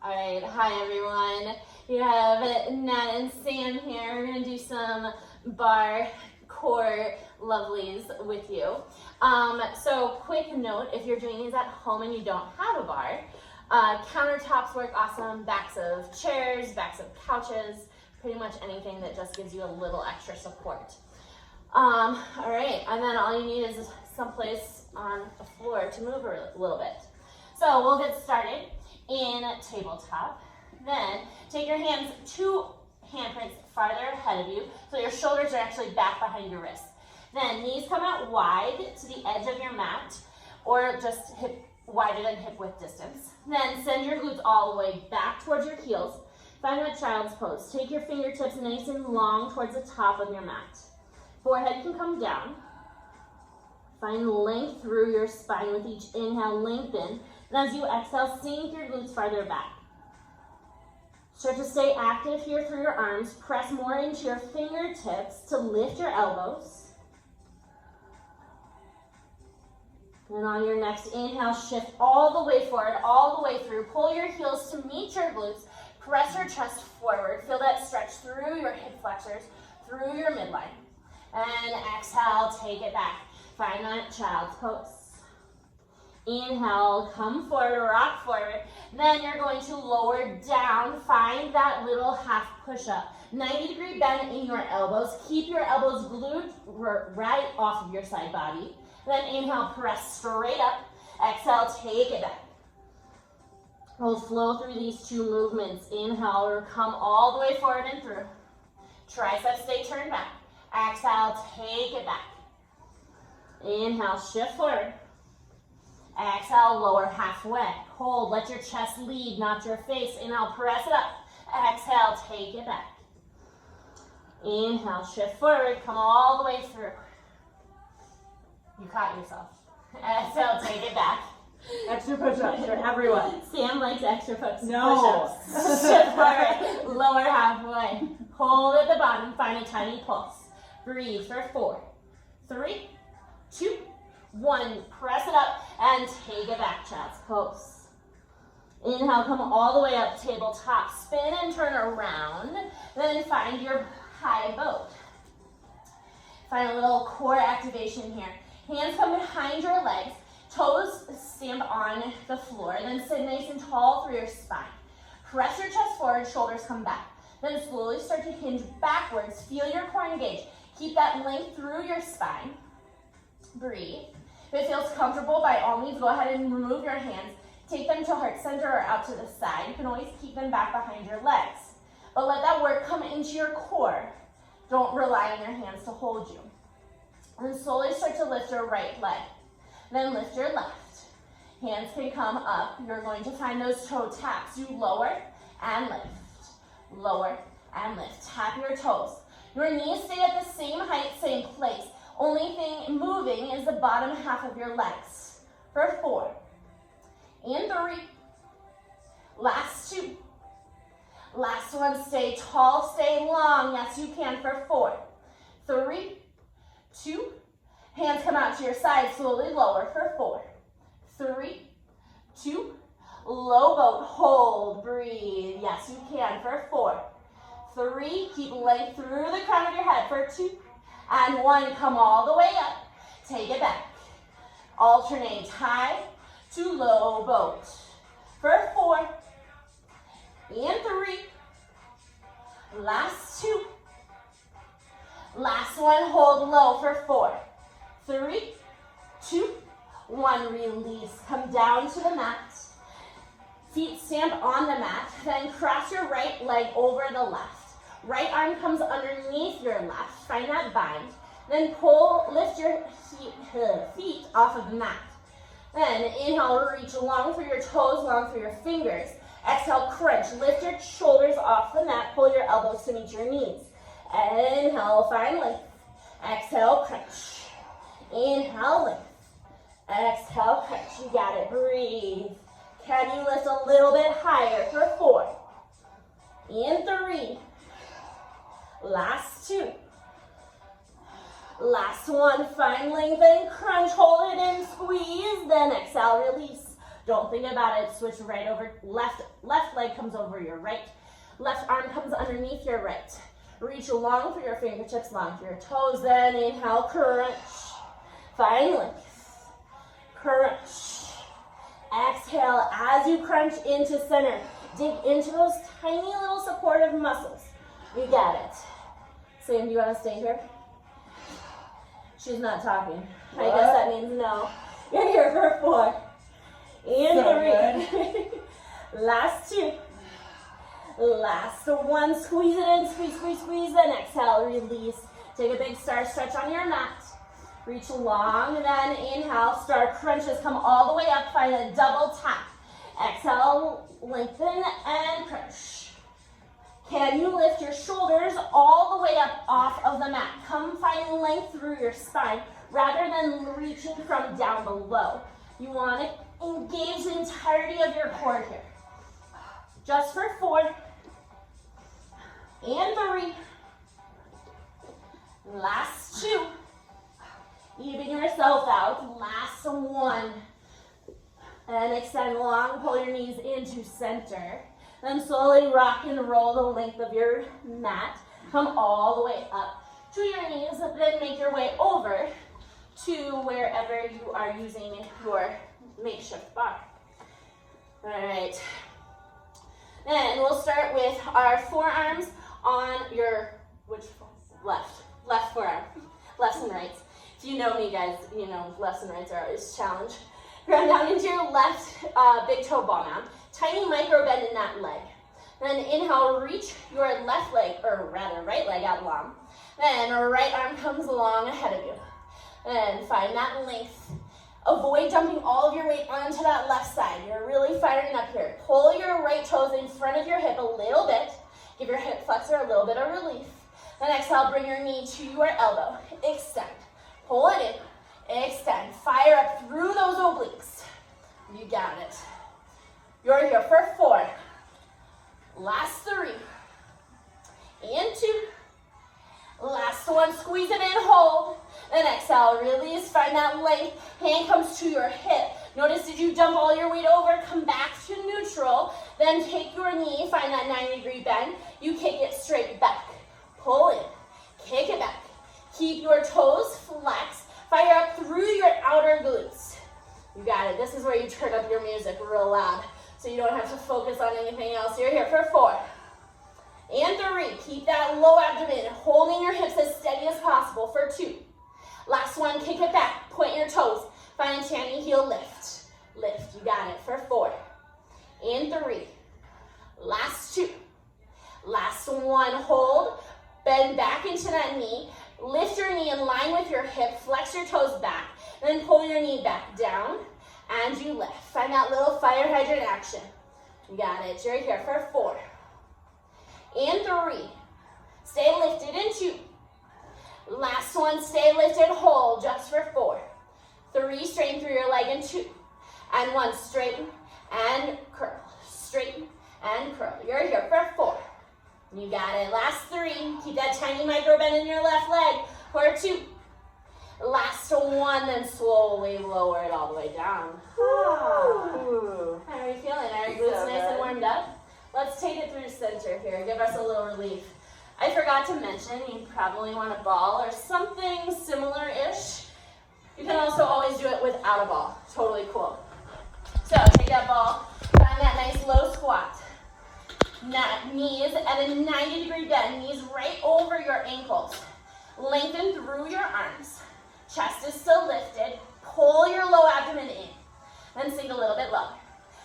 All right, hi everyone. You have Nat and Sam here. We're gonna do some bar core lovelies with you. So quick note, if you're doing these at home and you don't have a bar, countertops work awesome, backs of chairs, backs of couches, pretty much anything that just gives you a little extra support. All right, and then all you need is someplace on the floor to move a little bit. So we'll get started in tabletop. Then take your hands 2 handprints farther ahead of you, so your shoulders are actually back behind your wrists. Then knees come out wide to the edge of your mat, or just hip wider than hip width distance. Then send your glutes all the way back towards your heels. Find a child's pose. Take your fingertips nice and long towards the top of your mat. Forehead can come down. Find length through your spine with each inhale, lengthen. And as you exhale, sink your glutes farther back. Start to stay active here through your arms. Press more into your fingertips to lift your elbows. And on your next inhale, shift all the way forward, all the way through. Pull your heels to meet your glutes. Press your chest forward. Feel that stretch through your hip flexors, through your midline. And exhale, take it back. Find that child's pose. Inhale, come forward, rock forward. Then you're going to lower down. Find that little half push-up. 90-degree bend in your elbows. Keep your elbows glued right off of your side body. Then inhale, press straight up. Exhale, take it back. We'll flow through these 2 movements. Inhale, or come all the way forward and through. Triceps stay turned back. Exhale, take it back. Inhale, shift forward. Exhale, lower halfway. Hold, let your chest lead, not your face. Inhale, press it up. Exhale, take it back. Inhale, shift forward, come all the way through. You caught yourself. Exhale, take it back. Extra push-ups for everyone. Sam likes extra push-ups. No. Shift forward, lower halfway. Hold at the bottom, find a tiny pulse. Breathe for 4, 3, 2, 1. Press it up and take it back, child's pose. Inhale, come all the way up, tabletop. Spin and turn around. Then find your high boat. Find a little core activation here. Hands come behind your legs. Toes stamp on the floor. Then sit nice and tall through your spine. Press your chest forward, shoulders come back. Then slowly start to hinge backwards. Feel your core engage. Keep that length through your spine. Breathe. If it feels comfortable, by all means, go ahead and remove your hands. Take them to heart center or out to the side. You can always keep them back behind your legs. But let that work come into your core. Don't rely on your hands to hold you. And slowly start to lift your right leg. Then lift your left. Hands can come up. You're going to find those toe taps. You lower and lift. Lower and lift. Tap your toes. Your knees stay at the same height, same place. Only thing moving is the bottom half of your legs. For 4, and 3, last 2. Last one, stay tall, stay long. Yes, you can for 4, 3, 2. Hands come out to your side, slowly lower for 4, 3, 2. Low boat, hold, breathe. Yes, you can for 4, 3. Keep length through the crown of your head for 2. And 1, come all the way up. Take it back. Alternate high to low boat. For 4, and 3. Last 2. Last one, hold low for 4, 3, 2, 1. Release. Come down to the mat. Feet stamp on the mat. Then cross your right leg over the left. Right arm comes underneath your left. Find that bind. Then lift your feet off of the mat. Then inhale, reach long through your toes, long through your fingers. Exhale, crunch. Lift your shoulders off the mat. Pull your elbows to meet your knees. Inhale, find lift. Exhale, crunch. Inhale, lift. Exhale, crunch. You got it. Breathe. Can you lift a little bit higher for 4, and 3. Last 2. Last one. Find length and crunch. Hold it in, squeeze. Then exhale, release. Don't think about it. Switch right over, left leg comes over your right. Left arm comes underneath your right. Reach long for your fingertips, long for your toes. Then inhale, crunch. Find length. Crunch. Exhale as you crunch into center. Dig into those tiny little supportive muscles. You got it. Sam, do you want to stay here? She's not talking. What? I guess that means no. You're here for 4. And 3. Last 2. Last 1. Squeeze it in. Squeeze, squeeze, squeeze. And exhale. Release. Take a big star stretch on your mat. Reach long. Then inhale. Star crunches. Come all the way up. Find a double tap. Exhale. Lengthen and crunch. Can you lift your shoulders all the way up off of the mat? Come find length through your spine rather than reaching from down below. You want to engage the entirety of your core here. Just for 4. And 3. Last 2. Even yourself out. Last 1. And extend long. Pull your knees into center. Then slowly rock and roll the length of your mat. Come all the way up to your knees. Then make your way over to wherever you are using your makeshift bar. All right. Then we'll start with our forearms on your, left forearm, lefts and rights. If you know me, guys, you know lefts and rights are always a challenge. Ground down into your left big toe ball mound. Tiny micro bend in that leg. Then inhale, reach your left leg, or rather right leg out long. Then right arm comes along ahead of you. Then find that length. Avoid dumping all of your weight onto that left side. You're really firing up here. Pull your right toes in front of your hip a little bit. Give your hip flexor a little bit of relief. Then exhale, bring your knee to your elbow. Extend. Pull it in. Extend. Fire up through those obliques. You got it. You're here for 4. Last 3. And 2. Last 1. Squeeze it in, hold. Then exhale, release, find that length. Hand comes to your hip. Notice, did you dump all your weight over? Come back to neutral. Then take your knee, find that 90-degree bend. You kick it straight back. Pull in, kick it back. Keep your toes flexed. Fire up through your outer glutes. You got it. This is where you turn up your music real loud, so you don't have to focus on anything else. You're here for 4. And 3. Keep that low abdomen, holding your hips as steady as possible for 2. Last 1, kick it back. Point your toes. Find a tanny heel lift. Lift. You got it for 4. And 3. Last 2. Last 1, hold. Bend back into that knee. Lift your knee in line with your hip. Flex your toes back. Then pull your knee back down. And you lift. Find that little fire hydrant action. You got it. You're here for 4. And 3. Stay lifted in 2. Last 1, stay lifted, hold, just for 4. 3, straighten through your leg in 2. And 1, straighten and curl. Straighten and curl. You're here for 4. You got it. Last 3, keep that tiny micro bend in your left leg for 2. Last 1, then slowly lower it all the way down. How are you feeling? Are your glutes nice and warmed up? Let's take it through center here. Give us a little relief. I forgot to mention, you probably want a ball or something similar-ish. You can also always do it without a ball. Totally cool. So take that ball, find that nice low squat. Knees at a 90-degree bend, knees right over your ankles. Lengthen through your arms. Chest is still lifted. Pull your low abdomen in. Then sink a little bit lower.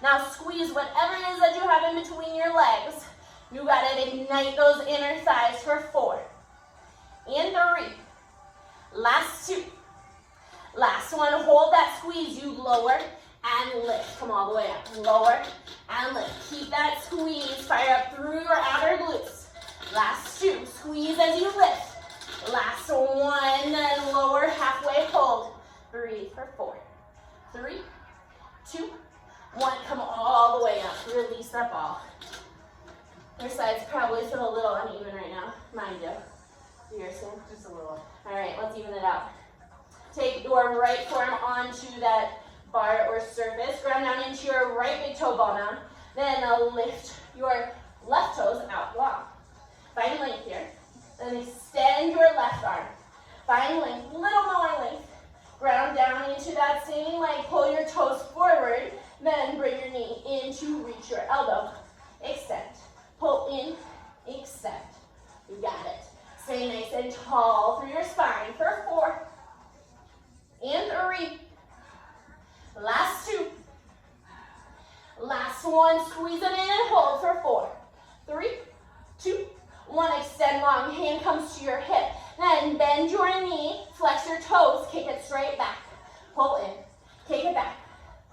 Now squeeze whatever it is that you have in between your legs. You gotta ignite those inner thighs for 4. And 3. Last 2. Last 1, hold that squeeze. You lower and lift. Come all the way up. Lower and lift. Keep that squeeze. Fire up through your outer glutes. Last 2, squeeze as you lift. Last 1, then lower, halfway hold. Breathe for 4. 3, 2, 1. Come all the way up. Release that ball. Your sides probably feel a little uneven right now. Mine do. Yours, Sam? Just a little. All right, let's even it out. Take your right forearm onto that bar or surface. Ground down into your right big toe ball down. Then lift your left toes out long. Find length here. Then extend your left arm. Find length, little more length. Ground down into that same leg. Pull your toes forward. Then bring your knee in to reach your elbow. Extend. Pull in. Extend. You got it. Stay nice and tall through your spine for 4 and 3. Last 2. Last 1. Squeeze it in and hold for 4, 3, 2, 1. Extend long. Hand comes to your hip. Then bend your knee. Flex your toes. Kick it straight back. Pull in. Kick it back.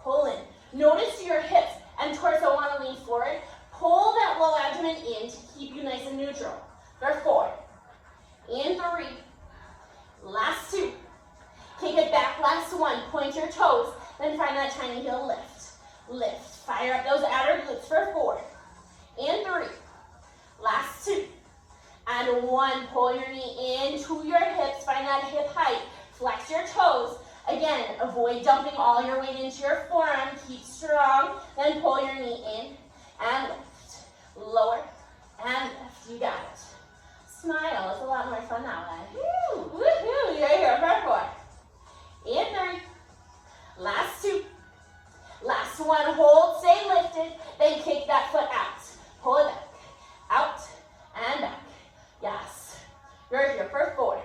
Pull in. Notice your hips and torso want to lean forward. Pull that low abdomen in to keep you nice and neutral. For 4 and 3. Last 2. Kick it back. Last 1. Point your toes. Then find that tiny heel lift. Lift. Fire up those outer glutes for 4 and 3. Last 2. And 1. Pull your knee into your hips. Find that hip height. Flex your toes. Again, avoid dumping all your weight into your forearm. Keep strong. Then pull your knee in and lift. Lower and lift. You got it. Smile. It's a lot more fun that way. Woo! Woohoo! You're here for 4 and 3. Last 2. Last 1. Hold. Stay lifted. Then kick that foot out. Pull it back. Out and back. Yes. You're here for 4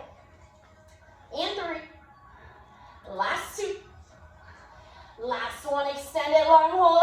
and 3. Last 2. Last 1. Extend it long. Hold.